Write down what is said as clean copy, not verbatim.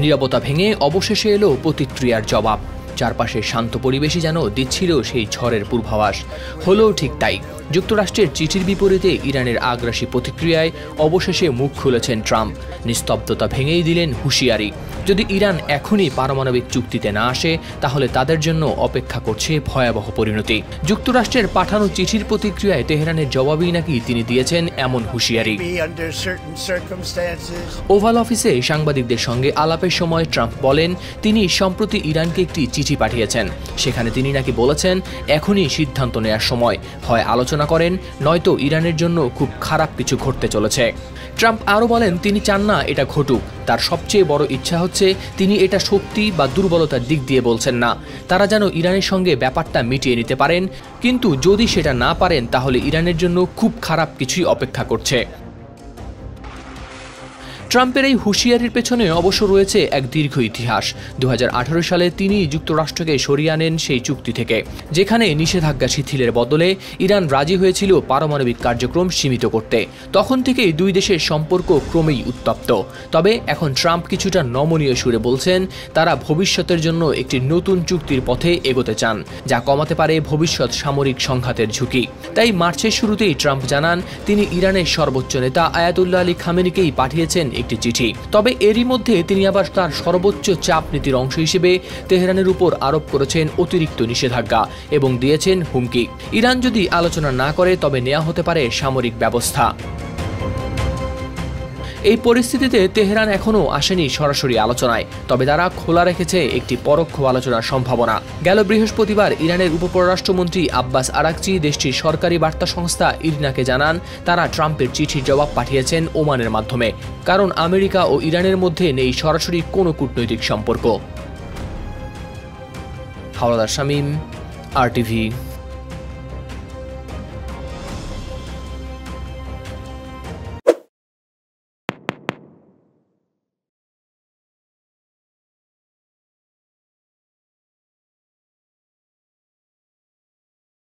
নীরবতা ভেঙে অবশেষে এলো প্রতিক্রিয়ার জবাব। চারপাশে শান্ত পরিবেশই যেন দিচ্ছিল সেই ঝড়ের পূর্বাভাস। হলো ঠিক তাই। যুক্তরাষ্ট্রের চিঠির বিপরীতে ইরানের আগ্রাসী প্রতিক্রিয়ায় অবশেষে মুখ খুলেছেন ট্রাম্প। নিস্তব্ধতা ভেঙেই দিলেন হুঁশিয়ারি। যদি ইরান এখনই পারমাণবিক চুক্তিতে না আসে, তাহলে তাদের জন্য অপেক্ষা করছে ভয়াবহ পরিণতি। যুক্তরাষ্ট্রের পাঠানো চিঠির প্রতিক্রিয়ায় তেহরানের জবাবেই নাকি তিনি দিয়েছেন এমন হুঁশিয়ারি। ওভাল অফিসে সাংবাদিকদের সঙ্গে আলাপের সময় ট্রাম্প বলেন, তিনি সম্প্রতি ইরানকে একটি চিঠি পাঠিয়েছেন। সেখানে তিনি নাকি বলেছেন, এখনই সিদ্ধান্ত নেওয়ার সময়, হয় আলোচনা করেন, নয়তো ইরানের জন্য খুব খারাপ কিছু ঘটতে চলেছে। ট্রাম্প আরও বলেন, তিনি চান না এটা ঘটুক। তার সবচেয়ে বড় ইচ্ছা হচ্ছে তিনি এটা শক্তি বা দুর্বলতার দিক দিয়ে বলছেন না। তারা যেন ইরানের সঙ্গে ব্যাপারটা মিটিয়ে নিতে পারেন, কিন্তু যদি সেটা না পারেন তাহলে ইরানের জন্য খুব খারাপ কিছুই অপেক্ষা করছে। ট্রাম্পের এই হুঁশিয়ারির পেছনে অবশ্য রয়েছে এক দীর্ঘ ইতিহাস। 2018 সালে তিনি যুক্তরাষ্ট্রকে সরিয়ে আনেন সেই চুক্তি থেকে, যেখানে নিষেধাজ্ঞা শিথিলের বদলে ইরান রাজি হয়েছিল পারমাণবিক কার্যক্রম সীমিত করতে। তখন থেকেই দুই দেশের সম্পর্ক ক্রমেই উত্তপ্ত। তবে এখন ট্রাম্প কিছুটা নমনীয় সুরে বলছেন, তারা ভবিষ্যতের জন্য একটি নতুন চুক্তির পথে এগোতে চান, যা কমাতে পারে ভবিষ্যৎ সামরিক সংঘাতের ঝুঁকি। তাই মার্চের শুরুতেই ট্রাম্প জানান, তিনি ইরানের সর্বোচ্চ নেতা আয়াতুল্লাহ আলী খামেনিকেই পাঠিয়েছেন একটি চিঠি। তবে এরই মধ্যে তিনি আবার তার সর্বোচ্চ চাপ নীতির অংশ হিসেবে তেহরানের উপর আরোপ করেছেন অতিরিক্ত নিষেধাজ্ঞা এবং দিয়েছেন হুমকি, ইরান যদি আলোচনা না করে তবে নেওয়া হতে পারে সামরিক ব্যবস্থা। এই পরিস্থিতিতে তেহরান এখনও আসেনি সরাসরি আলোচনায়, তবে তারা খোলা রেখেছে একটি পরোক্ষ আলোচনার সম্ভাবনা। গেল বৃহস্পতিবার ইরানের উপপররাষ্ট্রমন্ত্রী আব্বাস আরাকচি দেশটির সরকারি বার্তা সংস্থা ইরনাকে জানান, তারা ট্রাম্পের চিঠির জবাব পাঠিয়েছেন ওমানের মাধ্যমে, কারণ আমেরিকা ও ইরানের মধ্যে নেই সরাসরি কোনো কূটনৈতিক সম্পর্ক। হাওলাদার শামীম, RTV।